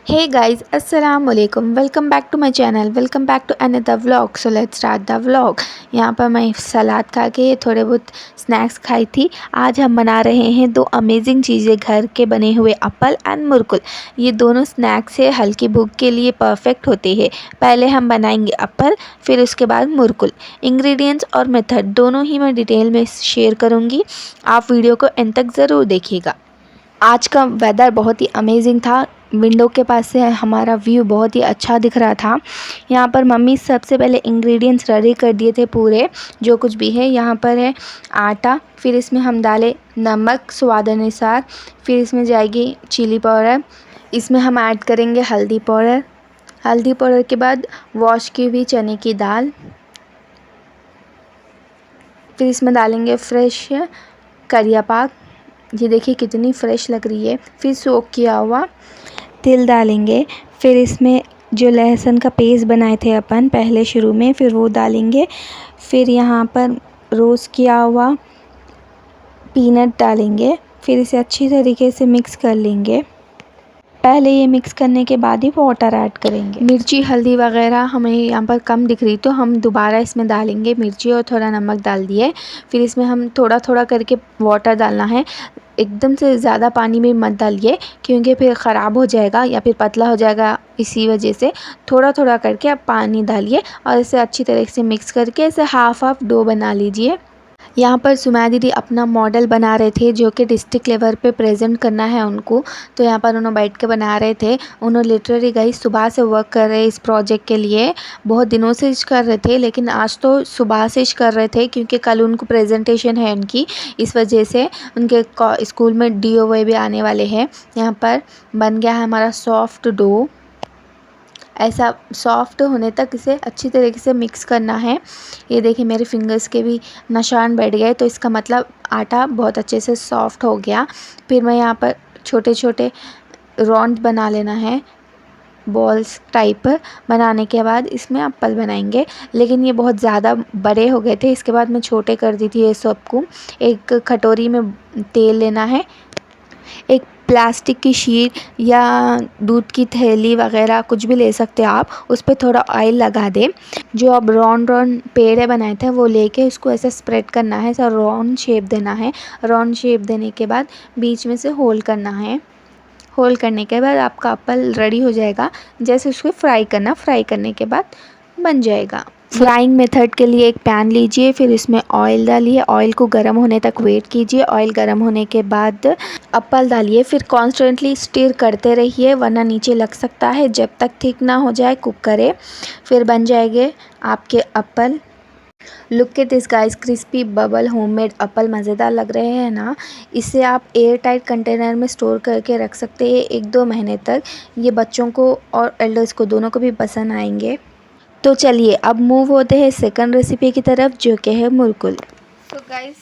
Hey guys, Assalamualaikum. Welcome back to my channel. Welcome back to another vlog. So let's start the vlog. यहाँ पर मैं सलाद खा के थोड़े बहुत स्नैक्स खाई थी। आज हम बना रहे हैं दो अमेजिंग चीज़ें, घर के बने हुए एप्पल एंड मुरकुल। ये दोनों स्नैक्स है, हल्की भूख के लिए परफेक्ट होते हैं। पहले हम बनाएंगे एप्पल, फिर उसके बाद मुरकुल। इंग्रेडिएंट्स और मेथड दोनों ही मैं डिटेल में शेयर करूँगी। आप वीडियो को एंड तक ज़रूर देखिएगा। आज का वेदर बहुत ही अमेजिंग था। विंडो के पास से हमारा व्यू बहुत ही अच्छा दिख रहा था। यहाँ पर मम्मी सबसे पहले इंग्रेडिएंट्स रेडी कर दिए थे पूरे, जो कुछ भी है। यहाँ पर है आटा, फिर इसमें हम डाले नमक स्वाद अनुसार, फिर इसमें जाएगी चिली पाउडर, इसमें हम ऐड करेंगे हल्दी पाउडर। हल्दी पाउडर के बाद वॉश की हुई चने की दाल, फिर इसमें डालेंगे फ्रेश करिया पाक। ये देखिए कितनी फ्रेश लग रही है। फिर सोक किया हुआ तिल डालेंगे, फिर इसमें जो लहसुन का पेस्ट बनाए थे अपन पहले शुरू में, फिर वो डालेंगे। फिर यहाँ पर रोस्ट किया हुआ पीनट डालेंगे, फिर इसे अच्छी तरीके से मिक्स कर लेंगे। पहले ये मिक्स करने के बाद ही वाटर ऐड करेंगे। मिर्ची हल्दी वगैरह हमें यहाँ पर कम दिख रही, तो हम दोबारा इसमें डालेंगे मिर्ची और थोड़ा नमक डाल दिए। फिर इसमें हम थोड़ा थोड़ा करके वाटर डालना है। एकदम से ज़्यादा पानी में मत डालिए, क्योंकि फिर ख़राब हो जाएगा या फिर पतला हो जाएगा। इसी वजह से थोड़ा थोड़ा करके आप पानी डालिए और इसे अच्छी तरह से मिक्स करके इसे हाफ़ डो बना लीजिए। यहाँ पर सुमैया दीदी अपना मॉडल बना रहे थे, जो कि डिस्ट्रिक्ट लेवल पे प्रेजेंट करना है उनको। तो यहाँ पर उन्होंने बैठ के बना रहे थे। उन्होंने लिटरली गई सुबह से वर्क कर रहे इस प्रोजेक्ट के लिए। बहुत दिनों से इश कर रहे थे, लेकिन आज तो सुबह से इश कर रहे थे, क्योंकि कल उनको प्रेजेंटेशन है उनकी। इस वजह से उनके स्कूल में DOY भी आने वाले हैं। यहाँ पर बन गया है हमारा सॉफ्ट डो। ऐसा सॉफ्ट होने तक इसे अच्छी तरीके से मिक्स करना है। ये देखिए मेरे फिंगर्स के भी निशान बैठ गए, तो इसका मतलब आटा बहुत अच्छे से सॉफ्ट हो गया। फिर मैं यहाँ पर छोटे छोटे राउंड बना लेना है, बॉल्स टाइप। बनाने के बाद इसमें एप्पल बनाएंगे, लेकिन ये बहुत ज़्यादा बड़े हो गए थे। इसके बाद मैं छोटे कर दी थी ये सबको। एक कटोरी में तेल लेना है, एक प्लास्टिक की शीट या दूध की थैली वगैरह कुछ भी ले सकते हो आप, उस पर थोड़ा ऑयल लगा दें। जो अब राउंड राउंड पेड़े बनाए थे वो लेके उसको ऐसे स्प्रेड करना है, ऐसा राउंड शेप देना है। राउंड शेप देने के बाद बीच में से होल करना है। होल करने के बाद आपका एप्पल रेडी हो जाएगा। जैसे उसको फ्राई करना, फ्राई करने के बाद बन जाएगा। फ्राइंग मेथड के लिए एक पैन लीजिए, फिर इसमें ऑयल डालिए। ऑयल को गर्म होने तक वेट कीजिए। ऑयल गर्म होने के बाद एप्पल डालिए, फिर कॉन्स्टेंटली स्टिर करते रहिए, वरना नीचे लग सकता है। जब तक थिक ना हो जाए कुक करें, फिर बन जाएंगे आपके Apple. Look at this guys, crispy bubble homemade Apple. मज़ेदार लग रहे हैं ना। इसे आप एयर टाइट कंटेनर में स्टोर करके रख सकते हैं 1-2 महीने तक। ये बच्चों को और एल्डर्स को दोनों को भी पसंद आएंगे। तो चलिए अब मूव होते हैं सेकंड रेसिपी की तरफ, जो कि है मुरकुल। तो गाइस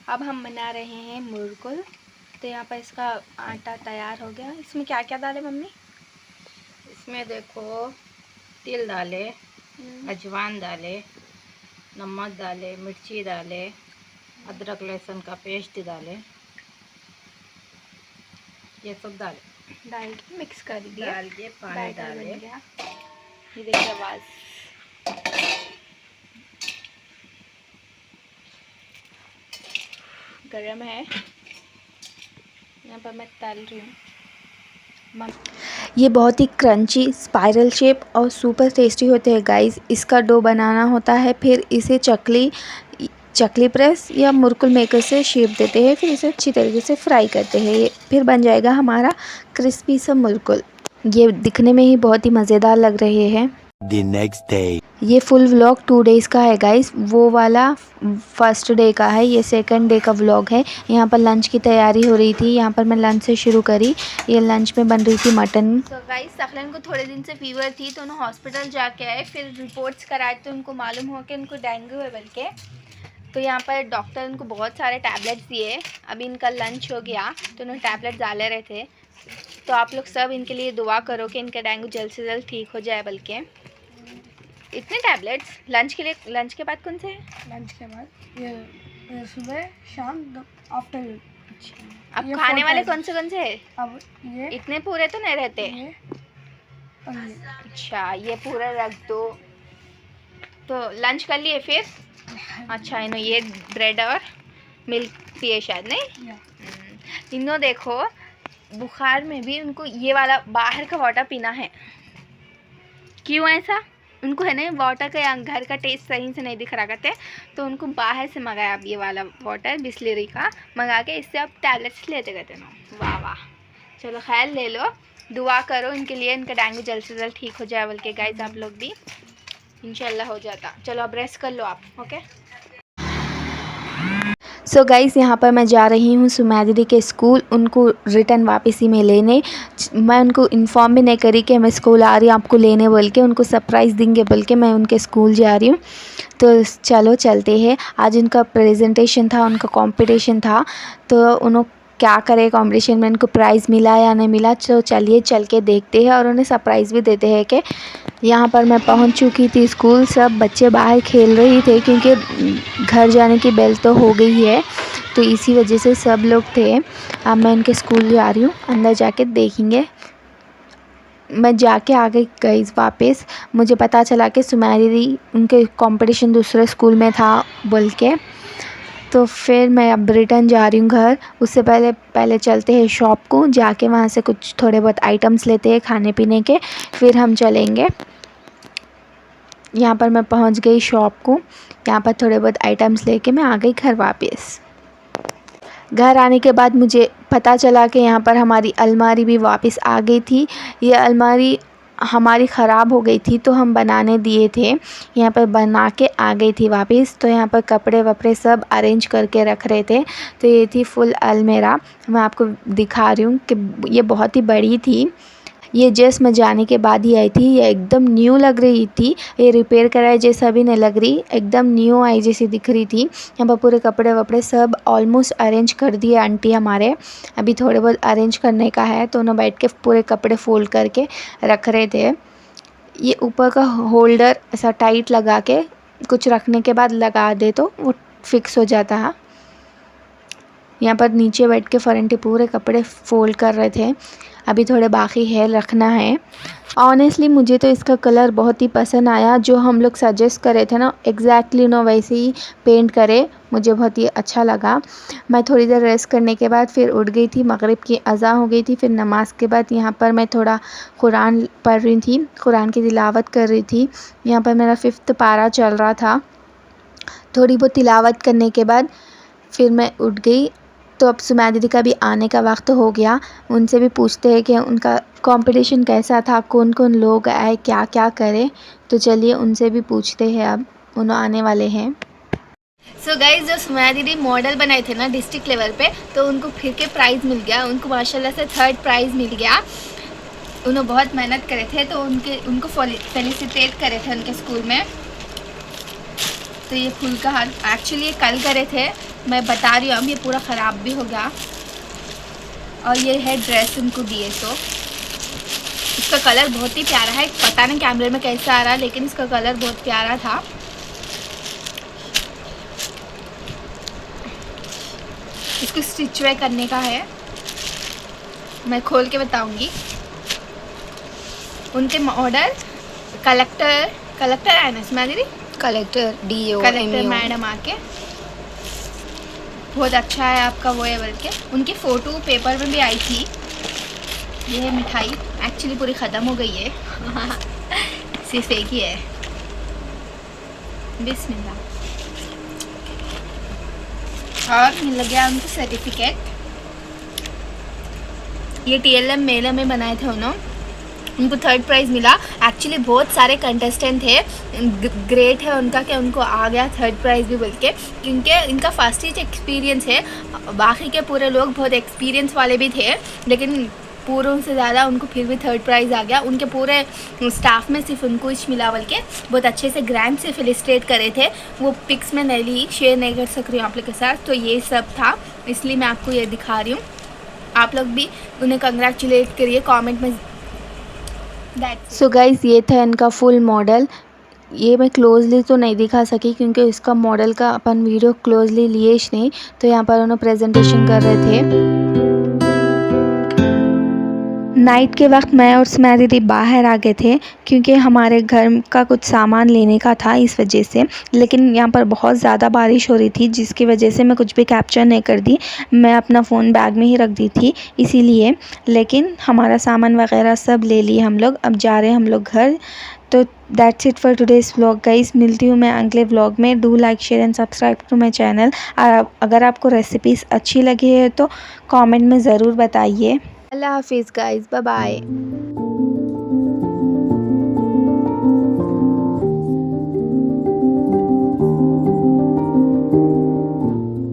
अब हम बना रहे हैं मुरकुल। तो यहाँ पर इसका आटा तैयार हो गया। इसमें क्या क्या डाले मम्मी? इसमें देखो तिल डाले, अजवाइन डाले, नमक डाले, मिर्ची डाले, अदरक लहसुन का पेस्ट डाले, ये सब डाल के मिक्स कर दिया, डाल के पानी डाले। ये देखिए आवाज़। गरम है, यहाँ पर मैं तल रही हूँ। ये बहुत ही क्रंची, स्पाइरल शेप और सुपर टेस्टी होते हैं गाइस। इसका डो बनाना होता है, फिर इसे चकली प्रेस या मुरकुल मेकर से शेप देते हैं, फिर इसे अच्छी तरीके से फ्राई करते हैं। ये फिर बन जाएगा हमारा क्रिस्पी सा मुरकुल। ये दिखने में ही बहुत ही मज़ेदार लग रहे हैं। The next day. ये फुल व्लॉग 2 डेज़ का है गाइस। वो वाला फर्स्ट डे का है, ये सेकंड डे का व्लॉग है। यहाँ पर लंच की तैयारी हो रही थी। यहाँ पर मैं लंच से शुरू करी। ये लंच में बन रही थी मटन। तो गाइस सखलन को थोड़े दिन से फीवर थी, तो उन्होंने हॉस्पिटल जाके आए, फिर रिपोर्ट्स कराए, तो उनको मालूम हुआ कि उनको डेंगू है बल्कि। तो यहाँ पर डॉक्टर उनको बहुत सारे टैबलेट्स दिए। अभी इनका लंच हो गया, तो उन्होंने टैबलेट डाले रहे थे। तो आप लोग सब इनके लिए दुआ करो कि इनका डेंगू जल्द से जल्द ठीक हो जाए। बल्कि इतने टैबलेट्स लंच के लिए, लंच के बाद कौन से हैं? लंच के बाद ये सुबह शाम आफ्टर। अब खाने वाले कौन से हैं? अब ये इतने पूरे तो नहीं रहते। और ये अच्छा, ये पूरा रख दो। तो लंच कर लिए फिर? अच्छा, इन्हों ये ब्रेड और मिल्क पिए शायद, नहीं? या इन्हों देखो, बुखार में भी उनको ये वाला बाहर का वाटर पीना है। क्यों ऐसा? उनको है ना वाटर का घर का टेस्ट सही से नहीं दिख रहा करते, तो उनको बाहर से मंगाया अब ये वाला वाटर बिस्लरी का मंगा के, इससे अब टैबलेट्स लेते कहते ना। वाह वाह, चलो खैर ले लो, दुआ करो इनके लिए, इनका डेंगू जल्द से जल्द ठीक हो जाए। बल्कि गाइस आप लोग भी इंशाल्लाह हो जाता। चलो अब रेस्ट कर लो आप, ओके। सो गाइस, यहाँ पर मैं जा रही हूँ सुमैया दीदी के स्कूल, उनको रिटर्न वापसी में लेने। मैं उनको इन्फॉर्म भी नहीं करी कि मैं स्कूल आ रही हूँ आपको लेने बोल के, उनको सरप्राइज़ देंगे बोल के मैं उनके स्कूल जा रही हूँ। तो चलो चलते हैं। आज उनका प्रेजेंटेशन था, उनका कंपटीशन था, तो उन्होंने क्या करे कंपटीशन में, उनको प्राइज़ मिला या नहीं मिला। तो चलिए चल के देखते हैं और उन्हें सरप्राइज़ भी देते हैं। कि यहाँ पर मैं पहुँच चुकी थी स्कूल, सब बच्चे बाहर खेल रहे थे क्योंकि घर जाने की बेल तो हो गई है, तो इसी वजह से सब लोग थे। अब मैं उनके स्कूल जा रही हूँ, अंदर जाके देखेंगे। मैं जाके आ गई वापस, मुझे पता चला कि सुमैया दीदी उनके कंपटीशन दूसरे स्कूल में था बोल के। तो फिर मैं अब रिटर्न जा रही हूँ घर। उससे पहले चलते हैं शॉप को, जाके वहाँ से कुछ थोड़े बहुत आइटम्स लेते हैं खाने पीने के, फिर हम चलेंगे। यहाँ पर मैं पहुँच गई शॉप को, यहाँ पर थोड़े बहुत आइटम्स लेके मैं आ गई घर वापस। घर आने के बाद मुझे पता चला कि यहाँ पर हमारी अलमारी भी वापस आ गई थी। ये अलमारी हमारी ख़राब हो गई थी, तो हम बनाने दिए थे, यहाँ पर बना के आ गई थी वापस। तो यहाँ पर कपड़े वपड़े सब अरेंज करके रख रहे थे। तो ये थी फुल अलमीरा, मैं आपको दिखा रही हूँ कि ये बहुत ही बड़ी थी। ये जस्ट मैं जाने के बाद ही आई थी, ये एकदम न्यू लग रही थी, ये रिपेयर कराए जैसा भी नहीं लग रही, एकदम न्यू आई जैसी दिख रही थी। यहाँ पर पूरे कपड़े वपड़े सब ऑलमोस्ट अरेंज कर दिए आंटी हमारे, अभी थोड़े बहुत अरेंज करने का है। तो उन्होंने बैठ के पूरे कपड़े फोल्ड करके रख रहे थे। ये ऊपर का होल्डर ऐसा टाइट लगा के कुछ रखने के बाद लगा दे तो वो फिक्स हो जाता है। यहाँ पर नीचे बैठ के फरंटी पूरे कपड़े फोल्ड कर रहे थे, अभी थोड़े बाकी है रखना है। ऑनेस्टली मुझे तो इसका कलर बहुत ही पसंद आया, जो हम लोग सजेस्ट करे थे ना एग्जैक्टली ना वैसे ही पेंट करे, मुझे बहुत ही अच्छा लगा। मैं थोड़ी देर रेस्ट करने के बाद फिर उठ गई थी, मगरिब की अज़ान हो गई थी। फिर नमाज़ के बाद यहाँ पर मैं थोड़ा कुरान पढ़ रही थी, कुरान की तिलावत कर रही थी। यहाँ पर मेरा 5th पारा चल रहा था। थोड़ी बहुत तिलावत करने के बाद फिर मैं उठ गई। तो अब सुमैया दीदी का भी आने का वक्त हो गया, उनसे भी पूछते हैं कि उनका कंपटीशन कैसा था, कौन कौन लोग आए, क्या क्या करे। तो चलिए उनसे भी पूछते हैं, अब उन्होंने आने वाले हैं। सो गाइज, जो सुमैया दीदी मॉडल बनाए थे ना डिस्ट्रिक्ट लेवल पे, तो उनको फिर के प्राइज़ मिल गया, उनको माशाल्लाह से 3rd प्राइज़ मिल गया। उन्होंने बहुत मेहनत करे थे, तो उनको फेलिसिटेट करे थे उनके स्कूल में। तो ये फूल का हार एक्चुअली ये कल करे थे, मैं बता रही हूँ, अब ये पूरा ख़राब भी हो गया। और ये है ड्रेस उनको दिए, तो इसका कलर बहुत ही प्यारा है, पता नहीं कैमरे में कैसा आ रहा है, लेकिन इसका कलर बहुत प्यारा था। इसको स्टिच वे करने का है, मैं खोल के बताऊंगी। उनके मॉडल कलेक्टर है ना सुमैया दीदी, कलेक्टर DO कलेक्टर मैडम आके बहुत अच्छा है आपका वो है बोल के। उनकी फ़ोटो पेपर में भी आई थी। ये है मिठाई, एक्चुअली पूरी ख़त्म हो गई है सिर्फ एक ही है। बिस्मिल्लाह। और मिल गया उनको सर्टिफिकेट। ये TLM मेले में बनाए थे उन्होंने, उनको 3rd प्राइज़ मिला। एक्चुअली बहुत सारे कंटेस्टेंट थे, ग्रेट है उनका कि उनको आ गया 3rd प्राइज़ भी बोल के, क्योंकि इनका फर्स्ट ही एक्सपीरियंस है। बाकी के पूरे लोग बहुत एक्सपीरियंस वाले भी थे, लेकिन पूरों से ज़्यादा उनको फिर भी 3rd प्राइज़ आ गया। उनके पूरे स्टाफ में सिर्फ उनको ही मिला बोल के बहुत अच्छे से ग्रैंड से फेलिसिटेट करे थे। वो पिक्स में नहीं ली, शेयर नहीं कर सक रही हूँ आप लोग के साथ, तो ये सब था, इसलिए मैं आपको ये दिखा रही हूँ। आप लोग भी उन्हें कंग्रेचुलेट करिए कमेंट में। सो गाइस, ये था इनका फुल मॉडल। ये मैं क्लोजली तो नहीं दिखा सकी क्योंकि इसका मॉडल का अपन वीडियो क्लोजली लिए नहीं। तो यहाँ पर उन्होंने प्रेजेंटेशन कर रहे थे। नाइट के वक्त मैं और स्मैरी दीदी बाहर आ गए थे क्योंकि हमारे घर का कुछ सामान लेने का था इस वजह से। लेकिन यहाँ पर बहुत ज़्यादा बारिश हो रही थी जिसकी वजह से मैं कुछ भी कैप्चर नहीं कर दी। मैं अपना फ़ोन बैग में ही रख दी थी इसीलिए। लेकिन हमारा सामान वगैरह सब ले लिए हम लोग। अब जा रहे हैं हम लोग घर। तो that's it for today's vlog guys. मिलती हूँ मैं अगले व्लॉग में। Do like share and subscribe to my channel. अगर आपको रेसिपीज़ अच्छी लगी है तो कमेंट में ज़रूर बताइए। अल्लाह हाफिज़ गाइस, बाय बाय।